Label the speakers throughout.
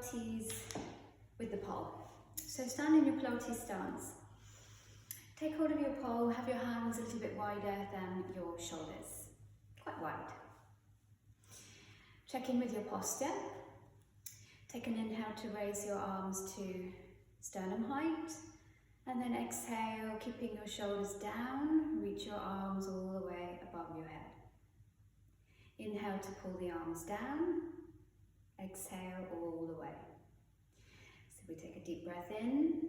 Speaker 1: Pilates with the pole. So stand in your Pilates stance. Take hold of your pole, have your hands a little bit wider than your shoulders, quite wide. Check in with your posture. Take an inhale to raise your arms to sternum height, and then exhale, keeping your shoulders down, reach your arms all the way above your head. Inhale to pull the arms down, exhale all the way. So we take a deep breath in.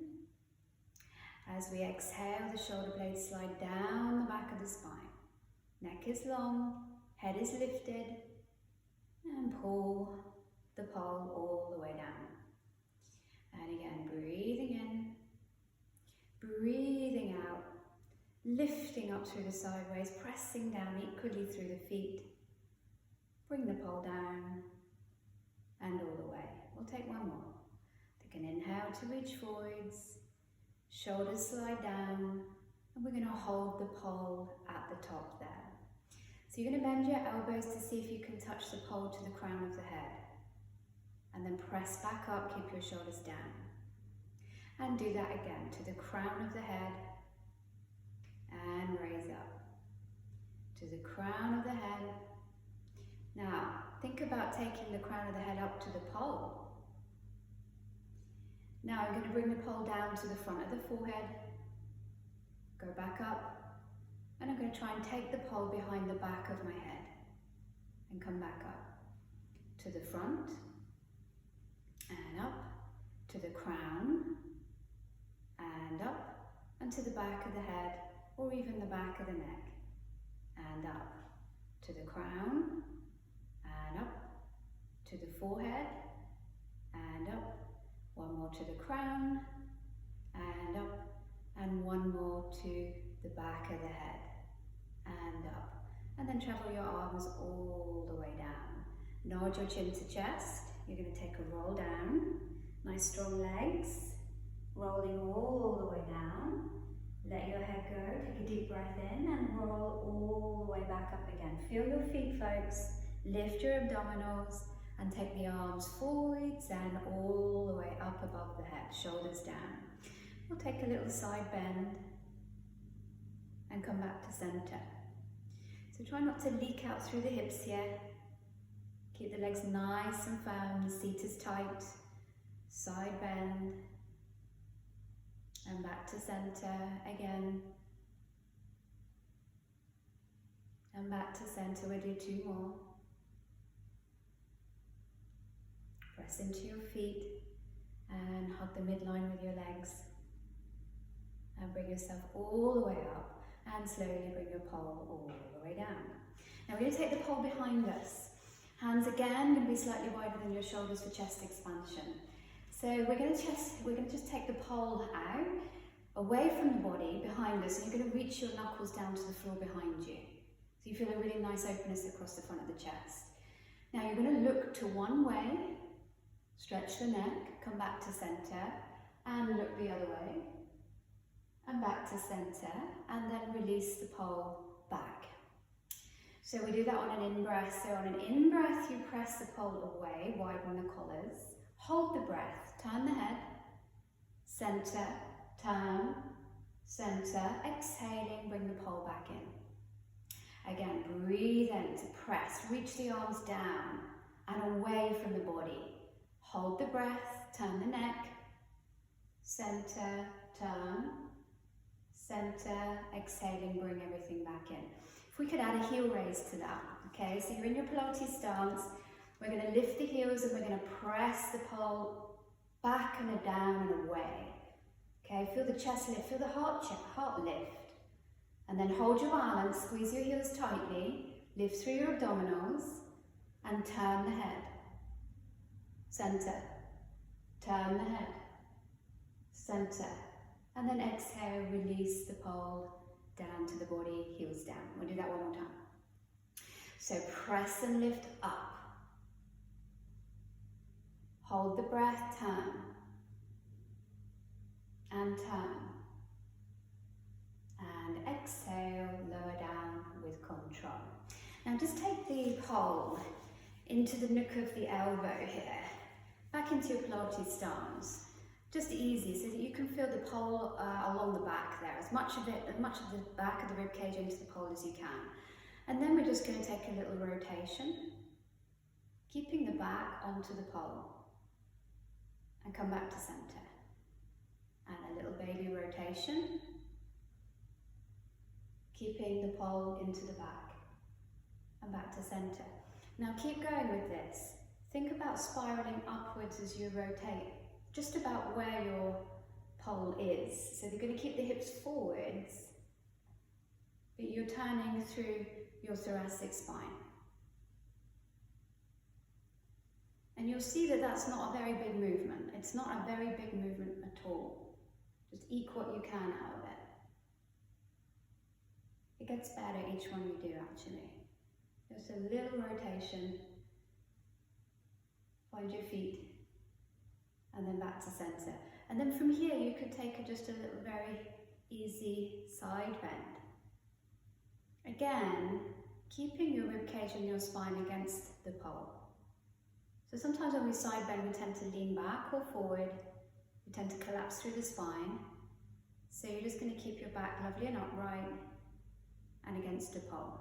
Speaker 1: As we exhale, the shoulder blades slide down the back of the spine. Neck is long, head is lifted, and pull the pole all the way down. And again, breathing in, breathing out, lifting up through the sideways, pressing down equally through the feet. Bring the pole down and all the way. We'll take one more. Take an inhale to reach forwards, shoulders slide down, and we're going to hold the pole at the top there. So you're going to bend your elbows to see if you can touch the pole to the crown of the head. And then press back up, keep your shoulders down. And do that again to the crown of the head. And raise up. To the crown of the head. Now, think about taking the crown of the head up to the pole. Now I'm going to bring the pole down to the front of the forehead. Go back up. And I'm going to try and take the pole behind the back of my head. And come back up. To the front. And up to the crown, and up, and to the back of the head, or even the back of the neck, and up to the crown, and up to the forehead, and up, one more to the crown, and up, and one more to the back of the head, and up, and then travel your arms all the way down. Nod your chin to chest. You're going to take a roll down, nice strong legs, rolling all the way down. Let your head go, take a deep breath in and roll all the way back up again. Feel your feet, folks, lift your abdominals and take the arms forwards and all the way up above the head, shoulders down. We'll take a little side bend and come back to center. So try not to leak out through the hips here. Keep the legs nice and firm, the seat is tight, side bend, and back to center again, and back to center. We'll do two more. Press into your feet and hug the midline with your legs, and bring yourself all the way up, and slowly bring your pole all the way down. Now we're going to take the pole behind us. Hands again going to be slightly wider than your shoulders for chest expansion. So we're going to just take the pole out, away from the body, behind us, and you're going to reach your knuckles down to the floor behind you. So you feel a really nice openness across the front of the chest. Now you're going to look to one way, stretch the neck, come back to center, and look the other way, and back to center, and then release the pole back. So we do that on an in-breath. So on an in-breath, you press the pole away, widen the collars, hold the breath, turn the head, center, turn, center, exhaling, bring the pole back in. Again, breathe in to press, reach the arms down and away from the body. Hold the breath, turn the neck, center, turn, center, exhaling, bring everything back in. If we could add a heel raise to that, okay? So you're in your Pilates stance, we're going to lift the heels and we're going to press the pole back and down and away. Okay, feel the chest lift, feel the heart lift. And then hold your balance, squeeze your heels tightly, lift through your abdominals and turn the head. Center, turn the head, center. And then exhale, release the pole down to the body, heels down. We'll do that one more time. So press and lift up. Hold the breath, turn. And turn. And exhale, lower down with control. Now just take the pole into the nook of the elbow here. back into your Pilates stance. Just easy, so that you can feel the pole along the back there, as much of the back of the rib cage into the pole as you can. And then we're just going to take a little rotation, keeping the back onto the pole, and come back to center. And a little baby rotation, keeping the pole into the back, and back to center. Now keep going with this. Think about spiraling upwards as you rotate, just about where your pole is. So you're going to keep the hips forwards, but you're turning through your thoracic spine. And you'll see that that's not a very big movement. It's not a very big movement at all. Just eke what you can out of it. It gets better each one you do, actually. Just a little rotation. Find your feet. And then back to center. And then from here, you could take just a little very easy side bend. Again, keeping your ribcage and your spine against the pole. So sometimes when we side bend, we tend to lean back or forward. We tend to collapse through the spine. So you're just going to keep your back lovely and upright and against the pole.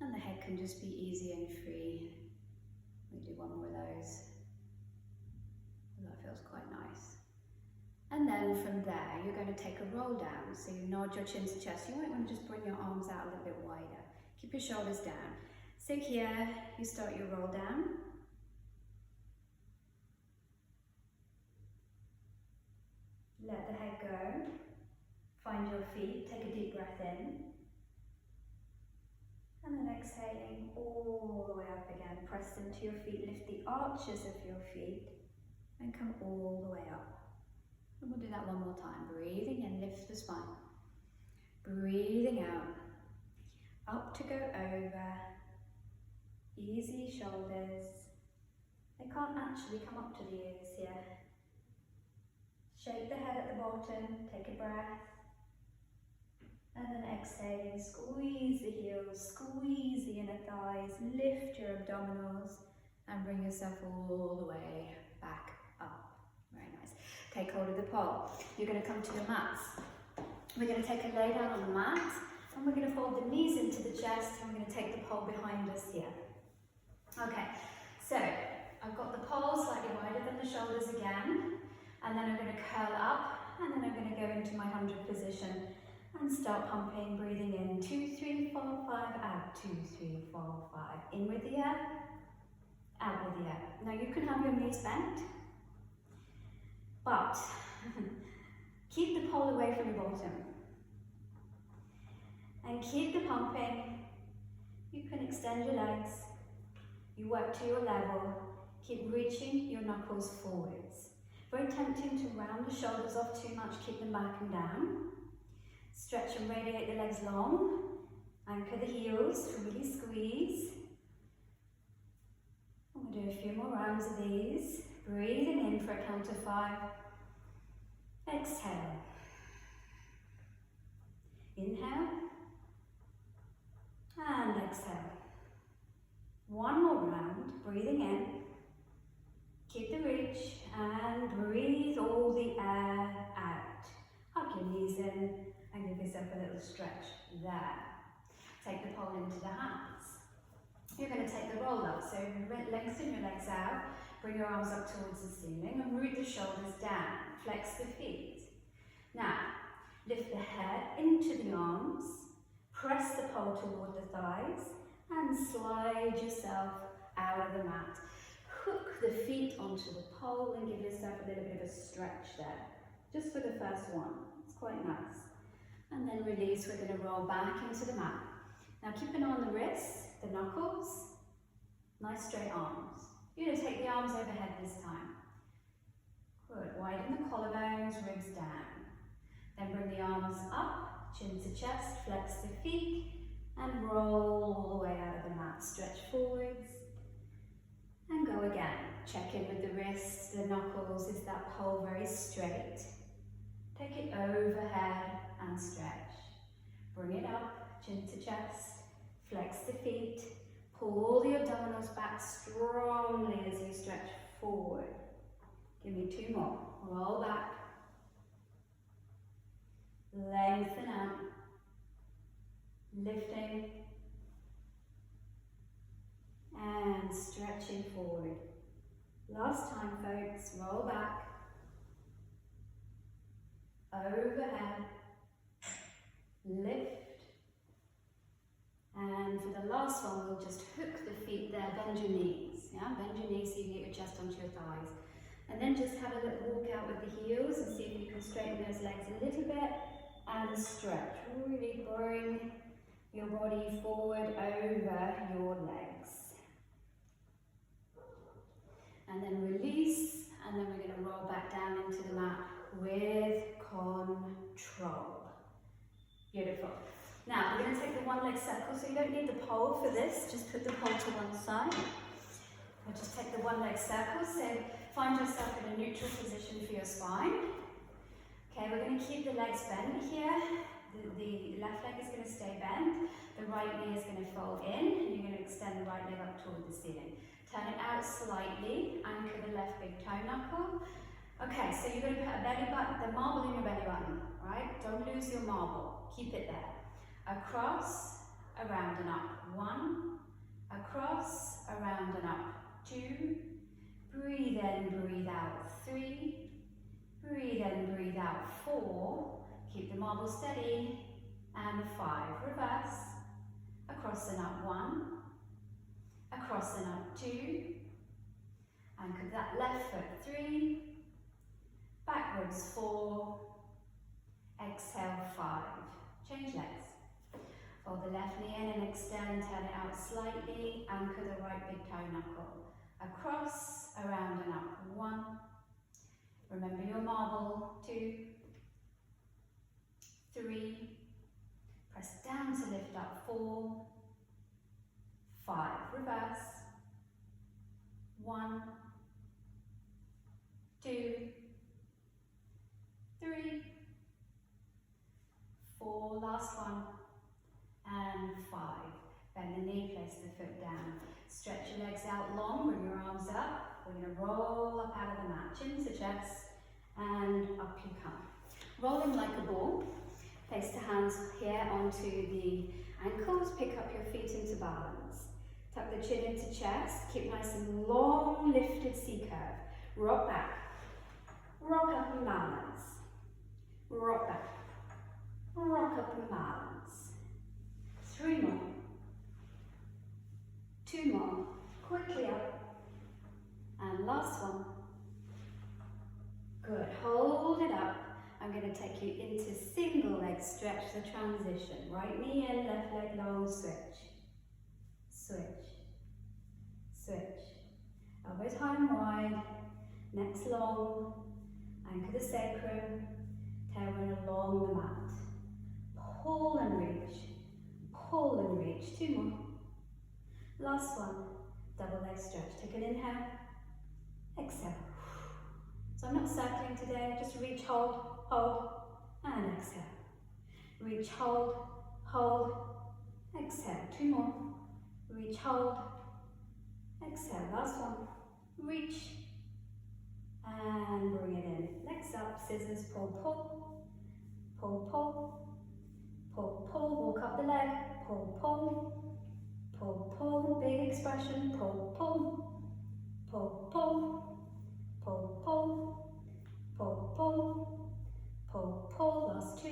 Speaker 1: And the head can just be easy and free. We do one more of those. That feels quite nice. And then from there, you're going to take a roll down. So you nod your chin to chest. You might want to just bring your arms out a little bit wider. Keep your shoulders down. So here, you start your roll down. Let the head go. Find your feet. Take a deep breath in. And then exhaling all the way up again. Press into your feet. Lift the arches of your feet. And come all the way up. And we'll do that one more time. Breathing in, lift the spine. Breathing out. Up to go over. Easy shoulders. They can't actually come up to the ears here. Shake the head at the bottom. Take a breath. And then exhaling. Squeeze the heels. Squeeze the inner thighs. Lift your abdominals. And bring yourself all the way back up. Very nice. Take hold of the pole. You're going to come to your mats. We're going to take a lay down on the mat, and we're going to fold the knees into the chest, and we're going to take the pole behind us here. Okay, so I've got the pole slightly wider than the shoulders again, and then I'm going to curl up, and then I'm going to go into my 100 position and start pumping, breathing in, 2, 3, 4, 5, out, 2, 3, 4, 5, in with the air, out with the air. Now you can have your knees bent, but keep the pole away from your bottom. And keep the pumping. You can extend your legs. You work to your level. Keep reaching your knuckles forwards. Very tempting to round the shoulders off too much. Keep them back and down. Stretch and radiate the legs long. Anchor the heels. Really squeeze. I'm going to do a few more rounds of these. Breathing in for a count of 5. Exhale. Inhale. And exhale. One more round. Breathing in. Keep the reach. And breathe all the air out. Hug your knees in and give yourself a little stretch there. Take the pole into the hands. You're going to take the roll up. So lengthen your legs out. Bring your arms up towards the ceiling and root the shoulders down. Flex the feet. Now, lift the head into the arms. Press the pole toward the thighs and slide yourself out of the mat. Hook the feet onto the pole and give yourself a little bit of a stretch there. Just for the first one. It's quite nice. And then release. We're going to roll back into the mat. Now keep an eye on the wrists, the knuckles. Nice straight arms. You're going to take the arms overhead this time. Good. Widen the collarbones, ribs down. Then bring the arms up, chin to chest, flex the feet, and roll all the way out of the mat. Stretch forwards, and go again. Check in with the wrists, the knuckles. Is that pole very straight? Take it overhead and stretch. Bring it up, chin to chest, flex the feet, pull the abdominals back strongly as you stretch forward. Give me 2 more. Roll back. Lengthen out. Lifting. And stretching forward. Last time, folks. Roll back. Overhead. Lift. And for the last one, we'll just hook the feet there, bend your knees. Yeah, bend your knees so you get your chest onto your thighs. And then just have a little walk out with the heels and see if you can straighten those legs a little bit and stretch. Really bring your body forward over your legs. And then release, and then we're going to roll back down into the mat with control. Beautiful. Now, we're going to take the one leg circle, so you don't need the pole for this, just put the pole to one side. We'll just take the one leg circle, so find yourself in a neutral position for your spine. Okay, we're going to keep the legs bent here. The left leg is going to stay bent, the right knee is going to fold in, and you're going to extend the right leg up toward the ceiling. Turn it out slightly, anchor the left big toe knuckle. Okay, so you're going to put a belly button, the marble in your belly button, right? Don't lose your marble, keep it there. Across, around and up. 1, across, around and up. 2, breathe in, breathe out. 3, breathe in, breathe out. 4, keep the marble steady. And 5, reverse. Across and up. 1, across and up. 2, anchor that left foot. 3, backwards. 4, exhale. 5. Change legs. Fold the left knee in and extend, turn it out slightly, anchor the right big toe knuckle. Across, around and up. 1. Remember your marble. 2, 3. Press down to lift up. 4, 5. Reverse. 1, 2, 3, 4. Last one. And 5. Bend the knee, place the foot down. Stretch your legs out long, bring your arms up. We're going to roll up out of the mat, chin to chest, and up you come. Rolling like a ball. Place the hands here onto the ankles, pick up your feet into balance. Tuck the chin into chest, keep nice and long, lifted C curve. Rock back, rock up and balance. Rock back, rock up and balance. 3 more. 2 more. Quickly up. And last one. Good. Hold it up. I'm going to take you into single leg stretch, the transition. Right knee in, left leg long, switch. Switch. Switch. Elbows high and wide. Necks long. Anchor the sacrum. Tailbone along the mat. Pull and reach. Pull and reach. 2 more. Last one. Double leg stretch. Take an inhale. Exhale. So I'm not circling today. Just reach, hold, and exhale. Reach, hold, exhale. 2 more. Reach, hold, exhale. Last one. Reach, and bring it in. Legs up, scissors, pull, pull, pull, pull. Pull, pull, walk up the leg, pull, pull, pull, pull, big expression, pull, pull, pull, pull, pull, pull, pull, pull, pull, pull, last 2,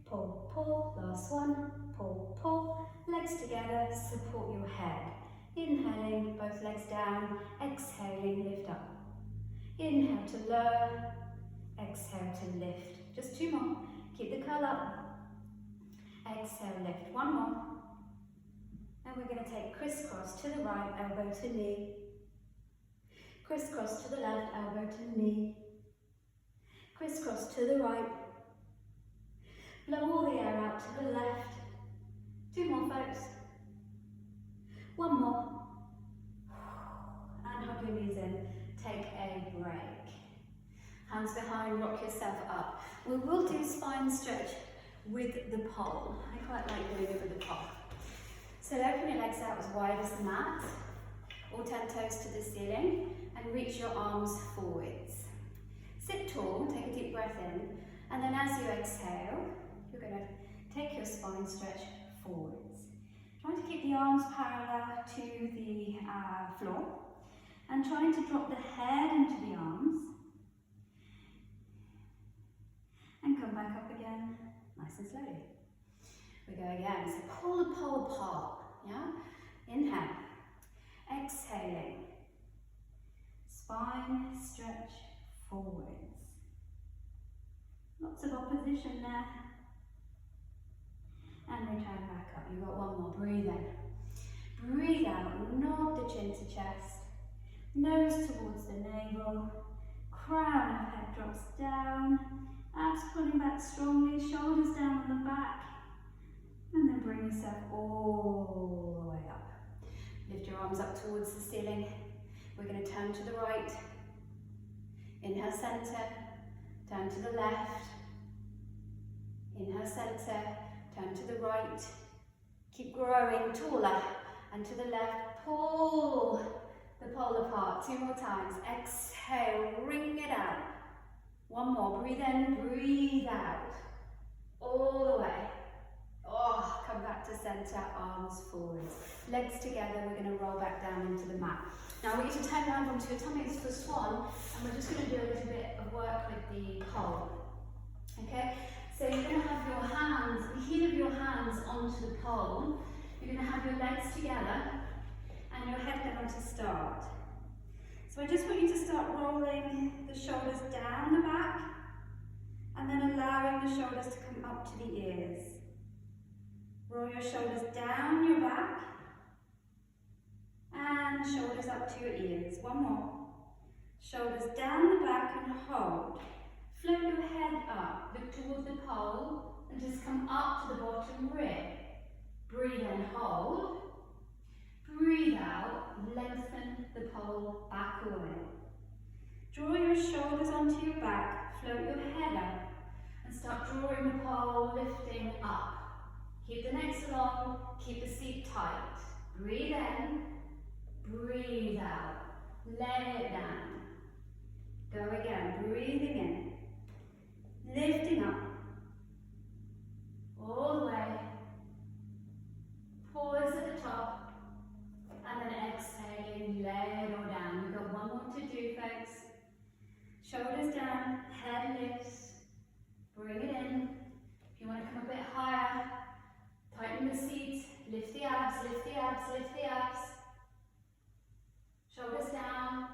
Speaker 1: pull, pull, last 1, pull, pull, legs together, support your head. Inhaling, both legs down, exhaling, lift up. Inhale to lower, exhale to lift. Just 2 more, keep the curl up. Exhale, lift. 1 more. And we're going to take crisscross to the right, elbow to knee. Crisscross to the left, elbow to knee. Crisscross to the right. Blow all the air out to the left. 2 more, folks. 1 more. And hug your knees in. Take a break. Hands behind, rock yourself up. We will do spine stretch with the pole. I quite like doing it with the pole. So open your legs out as wide as the mat, all 10 toes to the ceiling, and and reach your arms forwards. Sit tall, take a deep breath in, and then as you exhale, you're going to take your spine stretch forwards. Trying to keep the arms parallel to the floor, and trying to drop the head into the arms, and come back up again, nice and slowly. We go again, so pull the pole apart, yeah? Inhale, exhaling, spine stretch forwards. Lots of opposition there. And return back up. You've got one more. Breathe in. Breathe out. Nod the chin to chest. Nose towards the navel. Crown of head drops down. Abs pulling back strongly. Shoulders down on the back. And then bring yourself all the way up. Lift your arms up towards the ceiling. We're going to turn to the right. Inhale, centre. Turn to the left. Inhale, centre. Turn to the right. Keep growing taller. And to the left, pull the pole apart. 2 more times. Exhale, wring it out. One more. Breathe in, breathe out. All the way. Oh, come back to centre, arms forwards. Legs together, we're going to roll back down into the mat. Now I want you to turn around onto your tummies for swan, and we're just going to do a little bit of work with the pole. Okay? So you're going to have your hands, the heel of your hands onto the pole. You're going to have your legs together and your head down to start. So I just want you to start rolling the shoulders down the back and then allowing the shoulders to come up to the ears. Roll your shoulders down your back and shoulders up to your ears. One more. Shoulders down the back and hold. Float your head up, look towards the pole and just come up to the bottom rib. Breathe in, hold. Breathe out, lengthen the pole back away. Draw your shoulders onto your back, float your head up and start drawing the pole, lifting up. Keep the necks long, keep the seat tight. Breathe in, breathe out, let it down. Go again, breathing in. Lifting up, all the way, pause at the top, and then exhaling, let it all down. We've got one more to do, folks. Shoulders down, head lifts, bring it in. If you want to come a bit higher, tighten the seat, lift the abs, lift the abs, lift the abs. Shoulders down,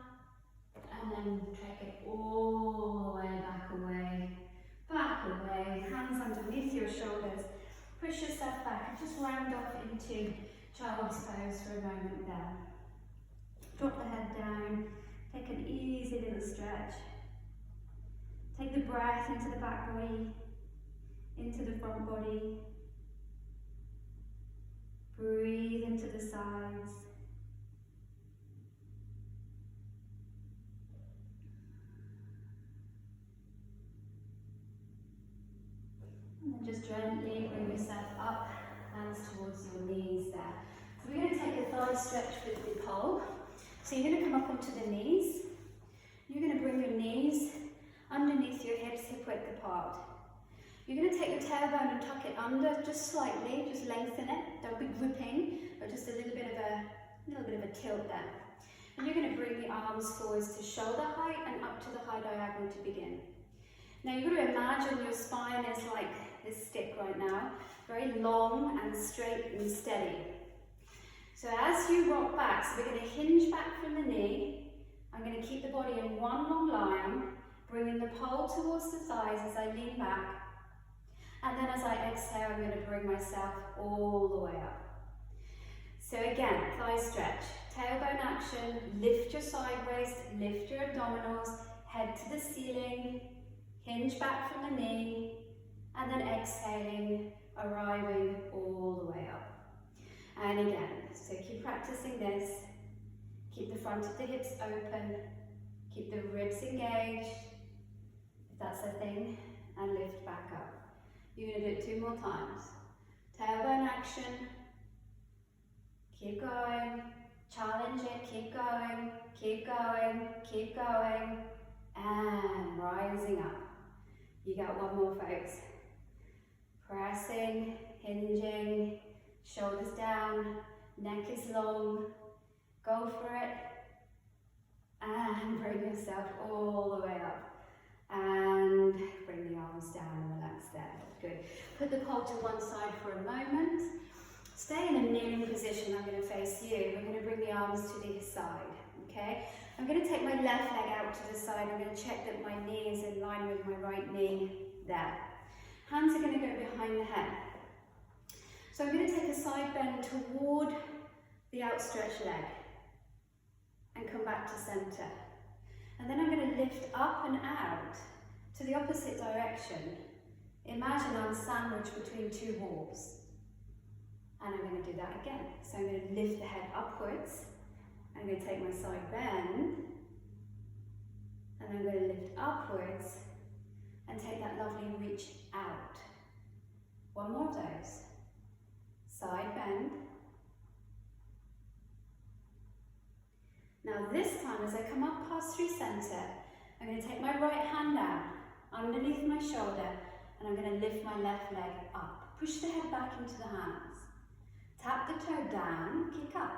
Speaker 1: and then take it all the way back away. Back away, hands underneath your shoulders. Push yourself back and just round off into child's pose for a moment there. Drop the head down, take an easy little stretch. Take the breath into the back body, into the front body. Breathe into the sides. And then just gently bring yourself up, hands towards your knees there. So we're going to take a thigh stretch with the pole. So you're going to come up onto the knees. You're going to bring your knees underneath your hips, hip width apart. You're going to take your tailbone and tuck it under just slightly, just lengthen it. Don't be gripping, but just a little bit of a tilt there. And you're going to bring the arms forwards to shoulder height and up to the high diagonal to begin. Now you've got to imagine your spine is like this stick right now, very long and straight and steady. So as you rock back, so we're going to hinge back from the knee. I'm going to keep the body in one long line, bringing the pole towards the thighs as I lean back. And then as I exhale, I'm going to bring myself all the way up. So again, thigh stretch, tailbone action, lift your side waist, lift your abdominals, head to the ceiling, hinge back from the knee, and then exhaling, arriving all the way up. And again, so keep practicing this. Keep the front of the hips open, keep the ribs engaged, if that's a thing, and lift back up. You're going to do it 2 more times. Tailbone action, keep going, Challenge it, keep going, keep going, keep going, and rising up. You got one more, folks. Pressing, hinging, shoulders down, neck is long, go for it, and bring yourself all the way up. And bring the arms down and relax there. Good. Put the pole to one side for a moment. Stay in a kneeling position. I'm going to face you. We're going to bring the arms to the side. Okay? I'm going to take my left leg out to the side. I'm going to check that my knee is in line with my right knee. There. Hands are going to go behind the head. So I'm going to take a side bend toward the outstretched leg and come back to center. And then I'm going to lift up and out to the opposite direction. Imagine I'm sandwiched between two walls. And I'm going to do that again. So I'm going to lift the head upwards. I'm going to take my side bend. And I'm going to lift upwards and take that lovely reach out. One more of those. Side bend. Now this time, as I come up past through center, I'm going to take my right hand down underneath my shoulder and I'm going to lift my left leg up. Push the head back into the hands. Tap the toe down, kick up.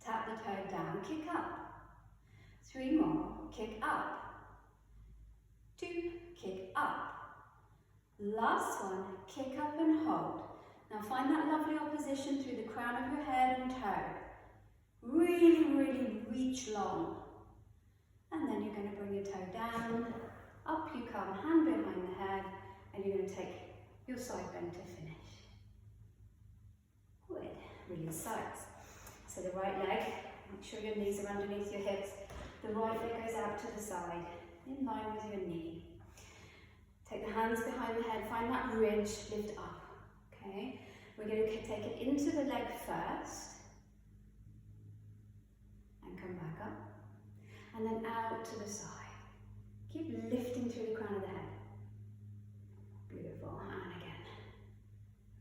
Speaker 1: Tap the toe down, kick up. 3 more, kick up. 2, kick up. Last one, kick up and hold. Now find that lovely opposition through the crown of your head and toe. Really, really reach long. And then you're going to bring your toe down, up you come, hand behind the head, and you're going to take your side bend to finish. Good. Release sides. So the right leg, make sure your knees are underneath your hips. The right leg goes out to the side, in line with your knee. Take the hands behind the head, find that ridge, lift up. Okay? We're going to take it into the leg first. And come back up. And then out to the side. Keep lifting through the crown of the head. Beautiful. And again.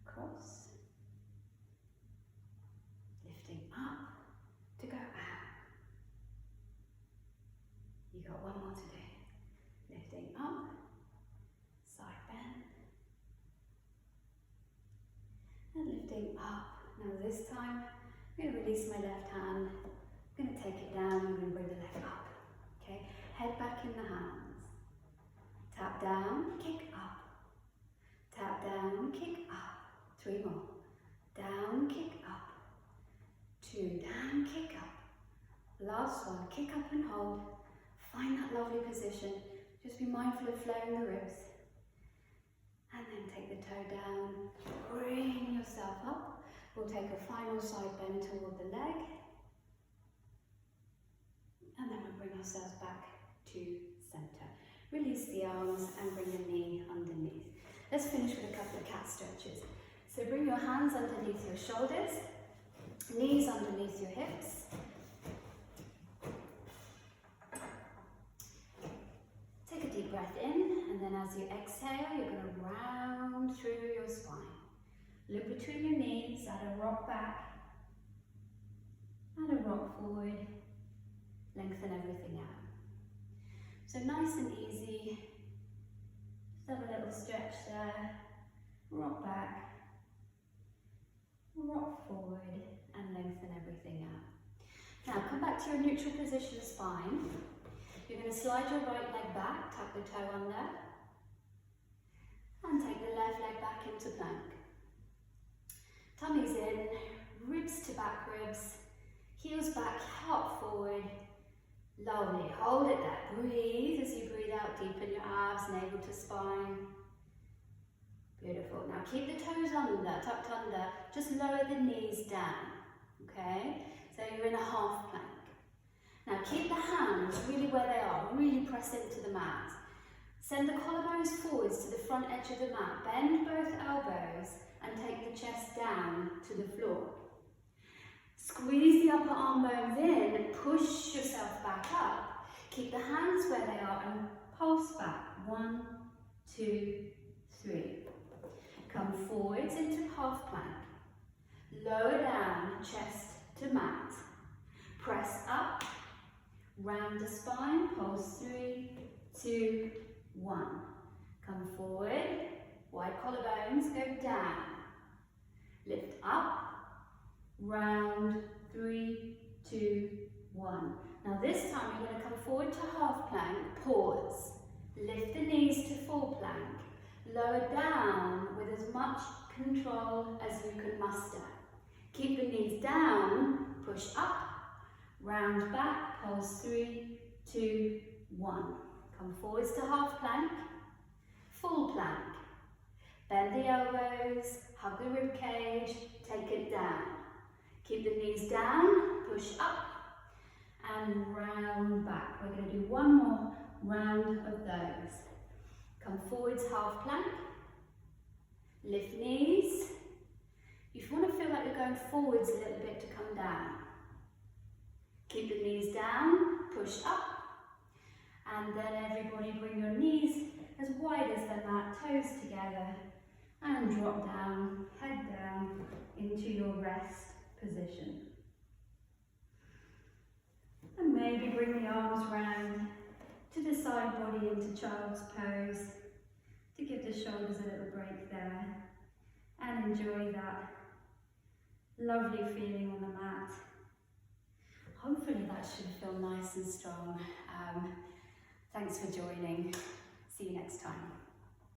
Speaker 1: Across. Lifting up to go out. You got one more to do. Lifting up. Side bend. And lifting up. Now this time, I'm going to release my left hand. I'm going to take it down. I'm going to bring the leg up. Okay? Head back in the hands. Tap down, kick up. Tap down, kick up. 3 more. Down, kick up. 2, down, kick up. Last one, kick up and hold. Find that lovely position. Just be mindful of flowing the ribs. And then take the toe down. Bring yourself up. We'll take a final side bend toward the leg. And then we'll bring ourselves back to center. Release the arms and bring the knee underneath. Let's finish with a couple of cat stretches. So bring your hands underneath your shoulders, knees underneath your hips. Take a deep breath in, and then as you exhale, you're going to round through your spine. Look between your knees, add a rock back, and a rock forward. Lengthen everything out. So nice and easy. Just have a little stretch there. Rock back. Rock forward and lengthen everything out. Now come back to your neutral position spine. You're going to slide your right leg back, tuck the toe under. And take the left leg back into plank. Tummy's in, ribs to back ribs, heels back, heart forward. Lovely, hold it there. Breathe as you breathe out, deepen your abs, navel to spine. Beautiful. Now keep the toes under, tucked under. Just lower the knees down, okay? So you're in a half plank. Now keep the hands really where they are, really press into the mat. Send the collarbones forwards to the front edge of the mat. Bend both elbows and take the chest down to the floor. Squeeze the upper arm bones in, push yourself back up. Keep the hands where they are and pulse back. 1, 2, 3. Come forwards into half plank. Lower down, chest to mat. Press up, round the spine, pulse 3, 2, 1. Come forward, wide collarbones, go down. Lift up, round, 3, 2, 1. Now this time you're going to come forward to half plank, pause. Lift the knees to full plank. Lower down with as much control as you can muster. Keep the knees down, push up, round back, pulse 3, 2, 1. Come forwards to half plank, full plank. Bend the elbows, hug the rib cage, take it down. Keep the knees down, push up, and round back. We're going to do one more round of those. Come forwards, half plank. Lift knees. If you want to feel like you're going forwards a little bit to come down. Keep the knees down, push up, and then everybody bring your knees as wide as the mat, toes together, and drop down, head down into your rest position. And maybe bring the arms round to the side body into child's pose to give the shoulders a little break there and enjoy that lovely feeling on the mat. Hopefully that should feel nice and strong. Thanks for joining. See you next time.